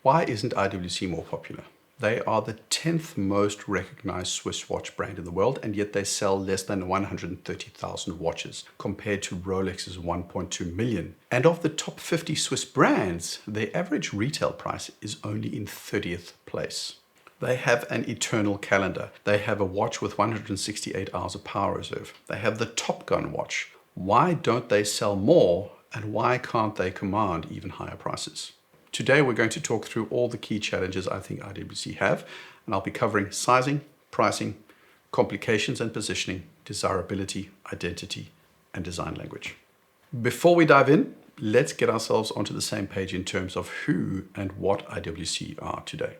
Why isn't IWC more popular? They are the 10th most recognized Swiss watch brand in the world, and yet they sell less than 130,000 watches compared to Rolex's 1.2 million. And of the top 50 Swiss brands, their average retail price is only in 30th place. They have an eternal calendar. They have a watch with 168 hours of power reserve. They have the Top Gun watch. Why don't they sell more, and why can't they command even higher prices? Today we're going to talk through all the key challenges I think IWC have, and I'll be covering sizing, pricing, complications and positioning, desirability, identity, and design language. Before we dive in, let's get ourselves onto the same page in terms of who and what IWC are today.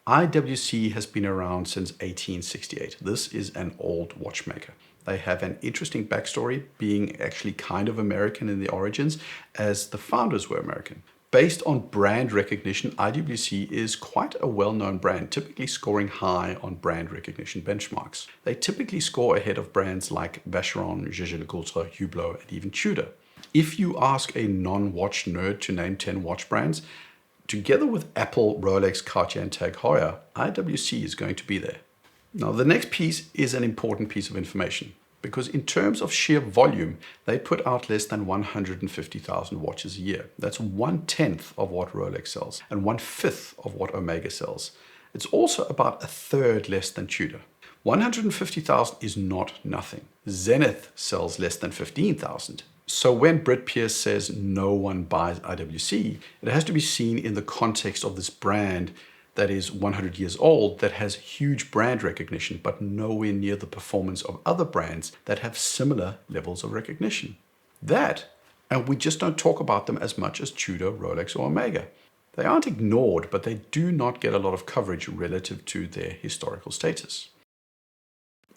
IWC has been around since 1868. This is an old watchmaker. They have an interesting backstory, being actually kind of American in the origins, as the founders were American. Based on brand recognition, IWC is quite a well-known brand, typically scoring high on brand recognition benchmarks. They typically score ahead of brands like Vacheron, Jaeger-LeCoultre, Hublot, and even Tudor. If you ask a non-watch nerd to name 10 watch brands, together with Apple, Rolex, Cartier, and Tag Heuer, IWC is going to be there. Now, the next piece is an important piece of information, because in terms of sheer volume, they put out less than 150,000 watches a year. That's 1/10 of what Rolex sells and 1/5 of what Omega sells. It's also about 1/3 less than Tudor. 150,000 is not nothing. Zenith sells less than 15,000. So when Britt Pierce says no one buys IWC, it has to be seen in the context of this brand that is 100 years old, that has huge brand recognition, but nowhere near the performance of other brands that have similar levels of recognition. And we just don't talk about them as much as Tudor, Rolex, or Omega. They aren't ignored, but they do not get a lot of coverage relative to their historical status.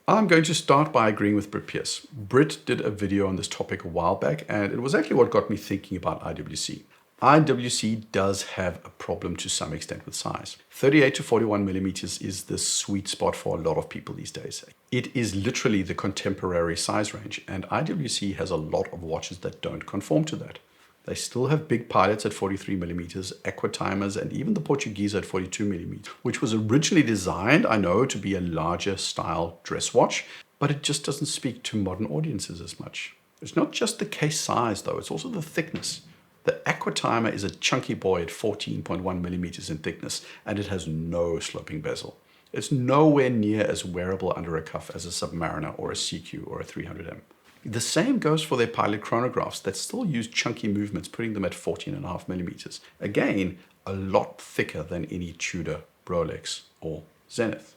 I'm going to start by agreeing with Britt Pierce. Britt did a video on this topic a while back, and it was actually what got me thinking about IWC. IWC does have a problem to some extent with size. 38 to 41 millimeters is the sweet spot for a lot of people these days. It is literally the contemporary size range, and IWC has a lot of watches that don't conform to that. They still have big pilots at 43 millimeters, Aquatimers, and even the Portugieser at 42 millimeters, which was originally designed, I know, to be a larger style dress watch, but it just doesn't speak to modern audiences as much. It's not just the case size though, it's also the thickness. The Aquatimer is a chunky boy at 14.1 millimeters in thickness, and it has no sloping bezel. It's nowhere near as wearable under a cuff as a Submariner or a CQ or a 300M. The same goes for their pilot chronographs that still use chunky movements, putting them at 14.5 millimeters. Again, a lot thicker than any Tudor, Rolex, or Zenith.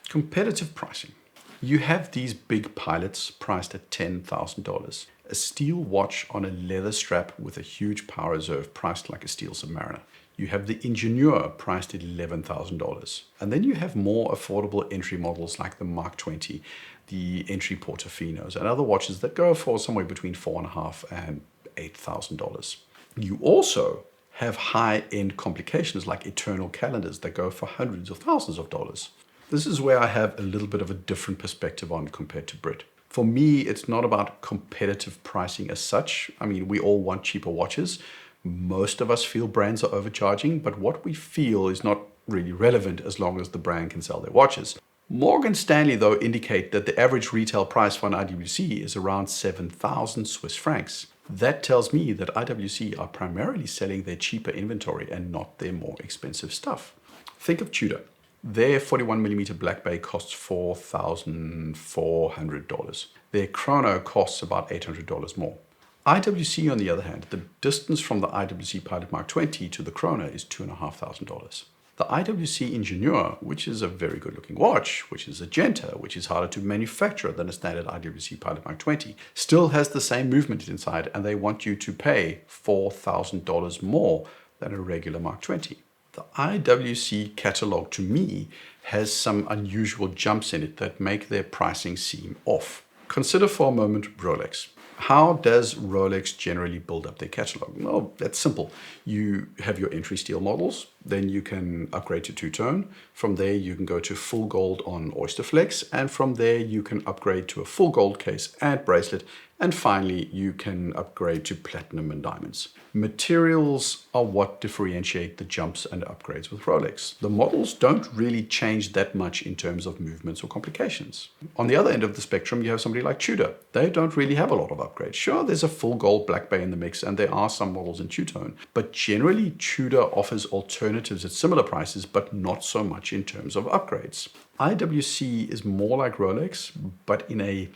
Competitive pricing. You have these big pilots priced at $10,000. A steel watch on a leather strap with a huge power reserve priced like a steel Submariner. You have the Ingenieur priced at $11,000. And then you have more affordable entry models like the Mark 20, the entry Portofinos, and other watches that go for somewhere between $4,500 and $8,000. You also have high-end complications like eternal calendars that go for hundreds of thousands of dollars. This is where I have a little bit of a different perspective on compared to Britt. For me, it's not about competitive pricing as such. I mean, we all want cheaper watches. Most of us feel brands are overcharging, but what we feel is not really relevant as long as the brand can sell their watches. Morgan Stanley, though, indicate that the average retail price for an IWC is around 7,000 Swiss francs. That tells me that IWC are primarily selling their cheaper inventory and not their more expensive stuff. Think of Tudor. Their 41mm Black Bay costs $4,400. Their chrono costs about $800 more. IWC, on the other hand, the distance from the IWC Pilot Mark 20 to the chrono is $2,500. The IWC Ingenieur, which is a very good looking watch, which is a Genta, which is harder to manufacture than a standard IWC Pilot Mark 20, still has the same movement inside, and they want you to pay $4,000 more than a regular Mark 20. The IWC catalog, to me, has some unusual jumps in it that make their pricing seem off. Consider for a moment Rolex. How does Rolex generally build up their catalog? Well, that's simple. You have your entry steel models, then you can upgrade to two-tone. From there, you can go to full gold on Oyster Flex, and from there, you can upgrade to a full gold case and bracelet, And finally, you can upgrade to platinum and diamonds. Materials are what differentiate the jumps and upgrades with Rolex. The models don't really change that much in terms of movements or complications. On the other end of the spectrum, you have somebody like Tudor. They don't really have a lot of upgrades. Sure, there's a full gold Black Bay in the mix, and there are some models in two-tone, but generally Tudor offers alternatives at similar prices, but not so much in terms of upgrades. IWC is more like Rolex, but in a,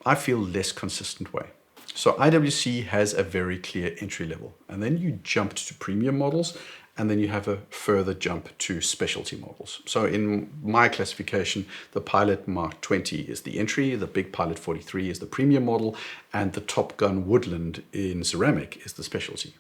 I feel, less consistent way. So IWC has a very clear entry level, and then you jump to premium models, and then you have a further jump to specialty models. So in my classification, the Pilot Mark 20 is the entry, the Big Pilot 43 is the premium model, and the Top Gun Woodland in ceramic is the specialty.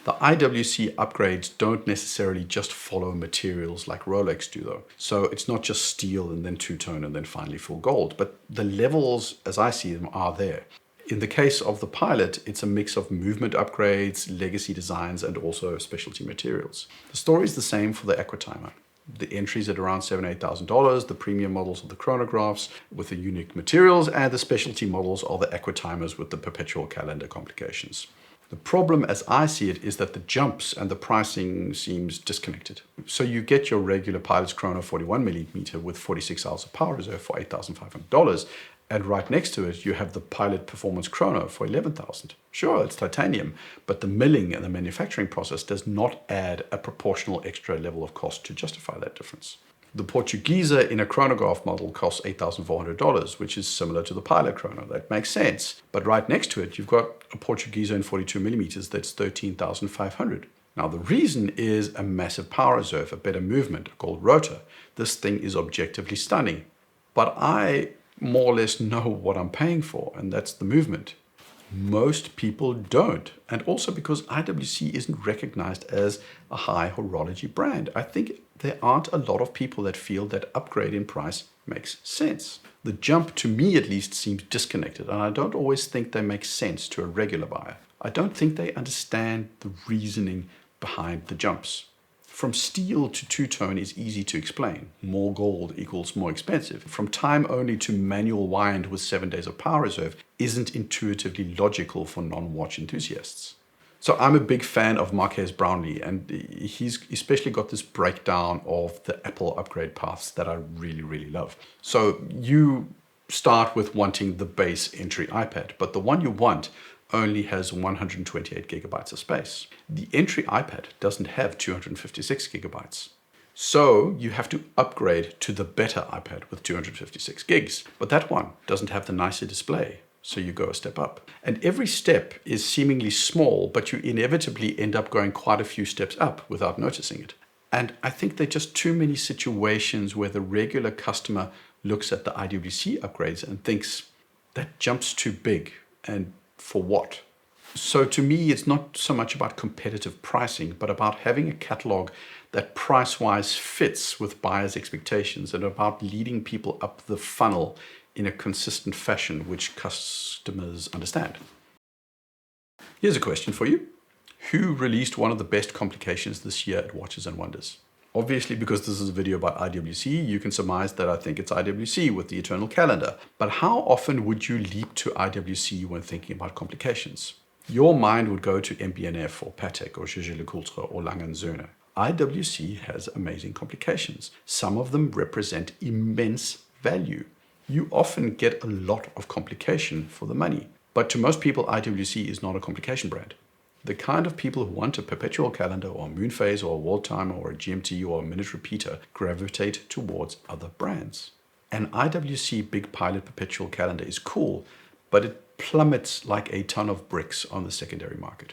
The IWC upgrades don't necessarily just follow materials like Rolex do though. So it's not just steel and then two-tone and then finally full gold, but the levels as I see them are there. In the case of the Pilot, it's a mix of movement upgrades, legacy designs, and also specialty materials. The story is the same for the Aquatimer. The entries at around $7,000 to $8,000, the premium models are the chronographs with the unique materials, and the specialty models are the Aquatimers with the perpetual calendar complications. The problem as I see it is that the jumps and the pricing seems disconnected. So you get your regular Pilot's Chrono 41mm with 46 hours of power reserve for $8,500. And right next to it, you have the Pilot Performance Chrono for $11,000. Sure, it's titanium, but the milling and the manufacturing process does not add a proportional extra level of cost to justify that difference. The Portugieser in a chronograph model costs $8,400, which is similar to the Pilot Chrono. That makes sense. But right next to it, you've got a Portugieser in 42mm that's $13,500. Now, the reason is a massive power reserve, a better movement, a gold rotor. This thing is objectively stunning. But I more or less know what I'm paying for, and that's the movement. Most people don't, and also because IWC isn't recognized as a high horology brand. I think there aren't a lot of people that feel that upgrade in price makes sense. The jump, to me at least, seems disconnected, and I don't always think they make sense to a regular buyer. I don't think they understand the reasoning behind the jumps. From steel to two-tone is easy to explain. More gold equals more expensive. From time only to manual wind with 7 days of power reserve isn't intuitively logical for non-watch enthusiasts. So I'm a big fan of Marques Brownlee, and he's especially got this breakdown of the Apple upgrade paths that I really, really love. So you start with wanting the base entry iPad, but the one you want only has 128 gigabytes of space. The entry iPad doesn't have 256 gigabytes. So you have to upgrade to the better iPad with 256 gigs. But that one doesn't have the nicer display, so you go a step up. And every step is seemingly small, but you inevitably end up going quite a few steps up without noticing it. And I think there are just too many situations where the regular customer looks at the IWC upgrades and thinks, that jump's too big, and for what? So to me, it's not so much about competitive pricing, but about having a catalog that price-wise fits with buyers' expectations and about leading people up the funnel in a consistent fashion which customers understand. Here's a question for you. Who released one of the best complications this year at Watches and Wonders? Obviously, because this is a video about IWC, you can surmise that I think it's IWC with the Eternal Calendar. But how often would you leap to IWC when thinking about complications? Your mind would go to MB&F or Patek or Jaeger-LeCoultre or Lange & Söhne. IWC has amazing complications. Some of them represent immense value. You often get a lot of complication for the money. But to most people, IWC is not a complication brand. The kind of people who want a perpetual calendar or a moon phase or a world timer or a GMT or a minute repeater gravitate towards other brands. An IWC Big Pilot perpetual calendar is cool, but it plummets like a ton of bricks on the secondary market.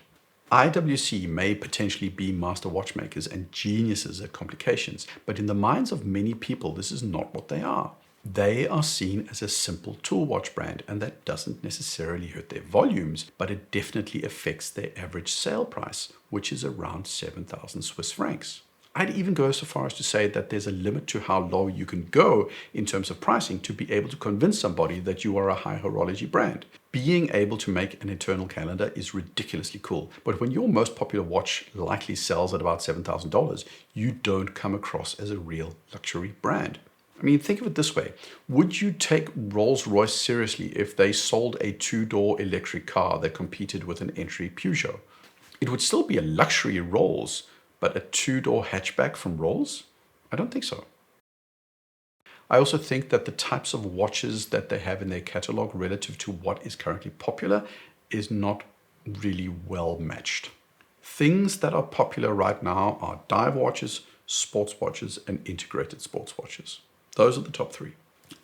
IWC may potentially be master watchmakers and geniuses at complications, but in the minds of many people, this is not what they are. They are seen as a simple tool watch brand, and that doesn't necessarily hurt their volumes, but it definitely affects their average sale price, which is around 7,000 Swiss francs. I'd even go so far as to say that there's a limit to how low you can go in terms of pricing to be able to convince somebody that you are a high horology brand. Being able to make an eternal calendar is ridiculously cool, but when your most popular watch likely sells at about $7,000, you don't come across as a real luxury brand. I mean, think of it this way. Would you take Rolls-Royce seriously if they sold a two-door electric car that competed with an entry Peugeot? It would still be a luxury Rolls, but a two-door hatchback from Rolls? I don't think so. I also think that the types of watches that they have in their catalog relative to what is currently popular is not really well matched. Things that are popular right now are dive watches, sports watches, and integrated sports watches. Those are the top three.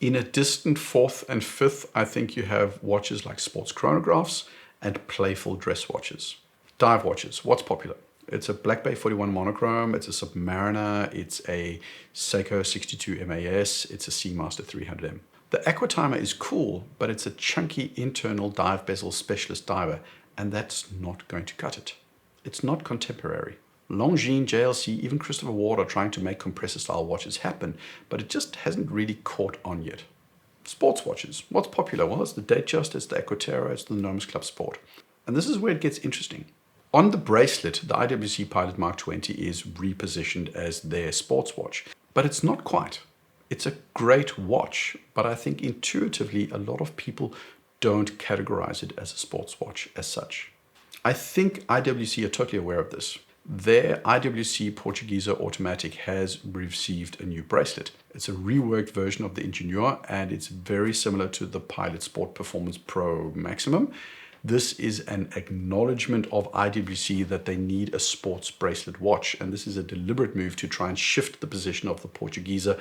In a distant fourth and fifth, I think you have watches like sports chronographs and playful dress watches. Dive watches, what's popular? It's a Black Bay 41 monochrome, it's a Submariner, it's a Seiko 62 MAS, it's a Seamaster 300M. The Aquatimer is cool, but it's a chunky internal dive bezel specialist diver, and that's not going to cut it. It's not contemporary. Longines, JLC, even Christopher Ward are trying to make compressor-style watches happen, but it just hasn't really caught on yet. Sports watches. What's popular? Well, it's the Datejust, it's the Equaterra, it's the Nomis Club Sport. And this is where it gets interesting. On the bracelet, the IWC Pilot Mark 20 is repositioned as their sports watch, but it's not quite. It's a great watch, but I think intuitively a lot of people don't categorize it as a sports watch as such. I think IWC are totally aware of this. Their IWC Portugieser automatic has received a new bracelet. It's a reworked version of the Ingenieur, and it's very similar to the Pilot Sport Performance Pro Maximum. This is an acknowledgement of IWC that they need a sports bracelet watch, and this is a deliberate move to try and shift the position of the Portugieser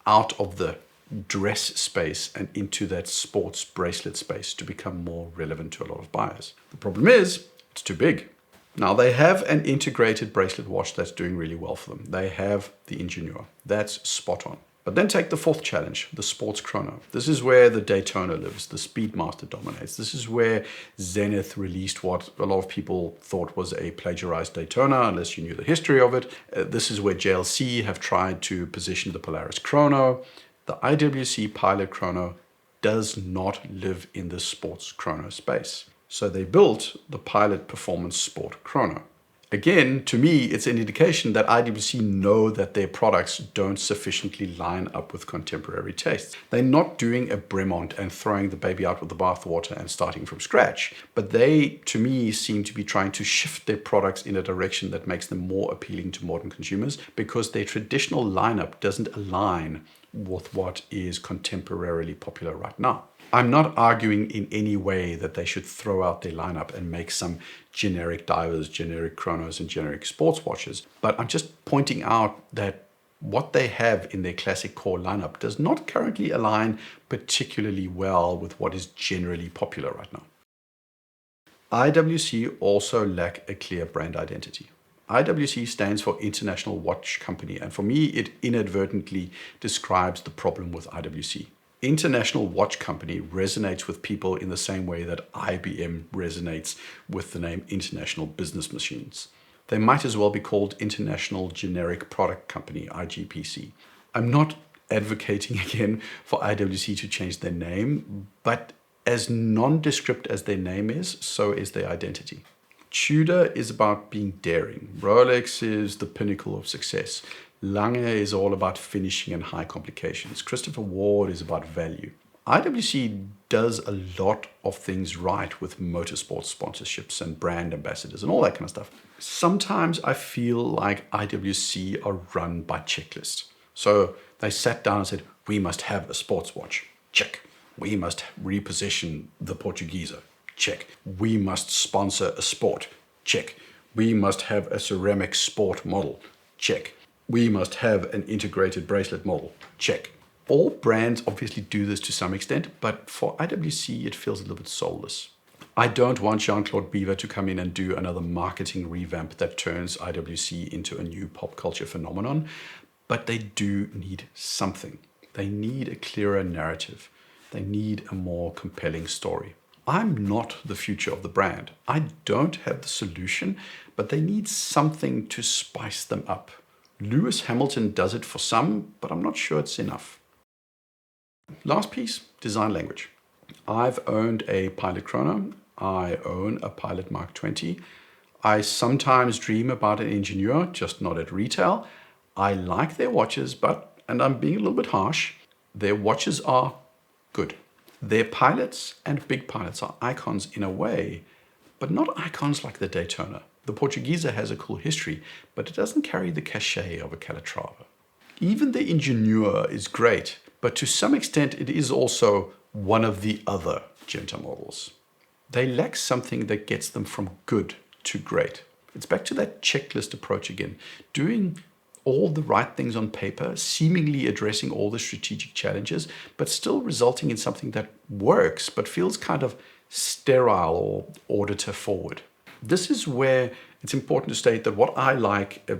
out of the dress space and into that sports bracelet space to become more relevant to a lot of buyers. The problem is, it's too big. Now, they have an integrated bracelet watch that's doing really well for them. They have the Ingenieur. That's spot on. But then take the fourth challenge, the sports chrono. This is where the Daytona lives, the Speedmaster dominates. This is where Zenith released what a lot of people thought was a plagiarized Daytona, unless you knew the history of it. This is where JLC have tried to position the Polaris chrono. The IWC Pilot chrono does not live in the sports chrono space. So they built the Pilot Performance Sport Chrono. Again, to me, it's an indication that IWC know that their products don't sufficiently line up with contemporary tastes. They're not doing a Bremont and throwing the baby out with the bathwater and starting from scratch. But they, to me, seem to be trying to shift their products in a direction that makes them more appealing to modern consumers because their traditional lineup doesn't align with what is contemporarily popular right now. I'm not arguing in any way that they should throw out their lineup and make some generic divers, generic chronos, and generic sports watches. But I'm just pointing out that what they have in their classic core lineup does not currently align particularly well with what is generally popular right now. IWC also lack a clear brand identity. IWC stands for International Watch Company, and for me, it inadvertently describes the problem with IWC. International Watch Company resonates with people in the same way that IBM resonates with the name International Business Machines. They might as well be called International Generic Product Company, IGPC. I'm not advocating again for IWC to change their name, but as nondescript as their name is, so is their identity. Tudor is about being daring. Rolex is the pinnacle of success. Lange is all about finishing and high complications. Christopher Ward is about value. IWC does a lot of things right with motorsport sponsorships and brand ambassadors and all that kind of stuff. Sometimes I feel like IWC are run by checklists. So they sat down and said, we must have a sports watch. Check. We must reposition the Portugieser. Check. We must sponsor a sport. Check. We must have a ceramic sport model. Check. We must have an integrated bracelet model. Check. All brands obviously do this to some extent, but for IWC, it feels a little bit soulless. I don't want Jean-Claude Beaver to come in and do another marketing revamp that turns IWC into a new pop culture phenomenon, but they do need something. They need a clearer narrative. They need a more compelling story. I'm not the future of the brand. I don't have the solution, but they need something to spice them up. Lewis Hamilton does it for some, but I'm not sure it's enough. Last piece, design language. I've owned a Pilot Chrono. I own a Pilot Mark 20. I sometimes dream about an Ingenieur, just not at retail. I like their watches, but, and I'm being a little bit harsh, Their watches are good. Their pilots and big pilots are icons in a way, but not icons like the Daytona. The Portugieser has a cool history, but it doesn't carry the cachet of a Calatrava. Even the Ingenieur is great, but to some extent it is also one of the other Genta models. They lack something that gets them from good to great. It's back to that checklist approach again, doing all the right things on paper, seemingly addressing all the strategic challenges, but still resulting in something that works, but feels kind of sterile or auditor forward. This is where it's important to state that what I like,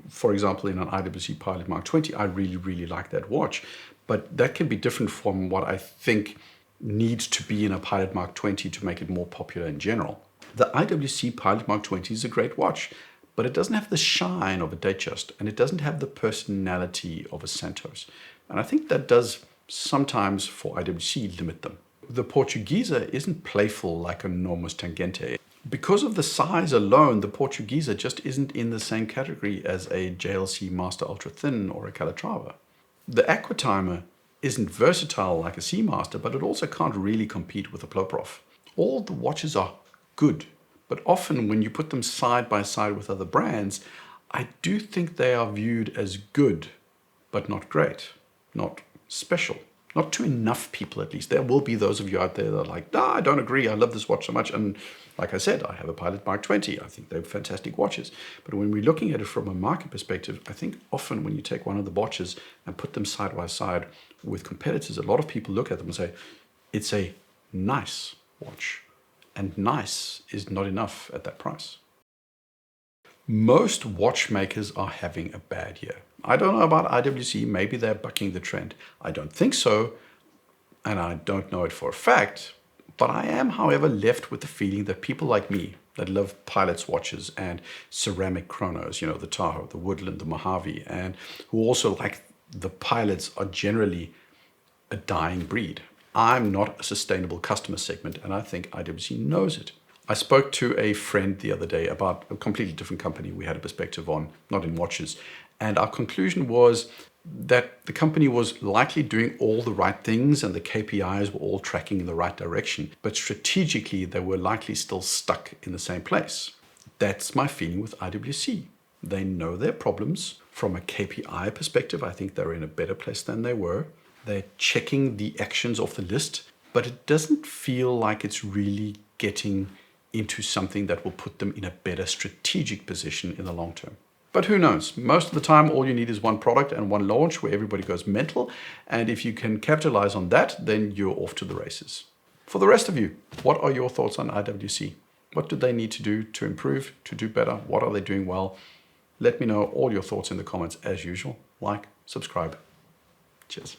for example, in an IWC Pilot Mark 20, I really, really like that watch, but that can be different from what I think needs to be in a Pilot Mark 20 to make it more popular in general. The IWC Pilot Mark 20 is a great watch, but it doesn't have the shine of a Datejust, and it doesn't have the personality of a Santos. And I think that does sometimes, for IWC, limit them. The Portugieser isn't playful like a Normus Tangente. Because of the size alone, the Portugieser just isn't in the same category as a JLC Master Ultra Thin or a Calatrava. The Aquatimer isn't versatile like a Seamaster, but it also can't really compete with a Ploprof. All the watches are good, but often when you put them side by side with other brands, I do think they are viewed as good, but not great, not special. Not to enough people, at least. There will be those of you out there that are like, nah, I don't agree. I love this watch so much. And like I said, I have a Pilot Mark 20. I think they're fantastic watches. But when we're looking at it from a market perspective, I think often when you take one of the watches and put them side by side with competitors, a lot of people look at them and say, it's a nice watch. And nice is not enough at that price. Most watchmakers are having a bad year. I don't know about IWC, maybe they're bucking the trend. I don't think so, and I don't know it for a fact, but I am, however, left with the feeling that people like me that love Pilot's watches and ceramic chronos, the Tahoe, the Woodland, the Mojave, and who also like the Pilots are generally a dying breed. I'm not a sustainable customer segment, and I think IWC knows it. I spoke to a friend the other day about a completely different company we had a perspective on, not in watches. And our conclusion was that the company was likely doing all the right things and the KPIs were all tracking in the right direction. But strategically, they were likely still stuck in the same place. That's my feeling with IWC. They know their problems. From a KPI perspective, I think they're in a better place than they were. They're checking the actions off the list, but it doesn't feel like it's really getting into something that will put them in a better strategic position in the long term. But who knows? Most of the time, all you need is one product and one launch where everybody goes mental. And if you can capitalize on that, then you're off to the races. For the rest of you, what are your thoughts on IWC? What do they need to do to improve, to do better? What are they doing well? Let me know all your thoughts in the comments as usual. Like, subscribe. Cheers.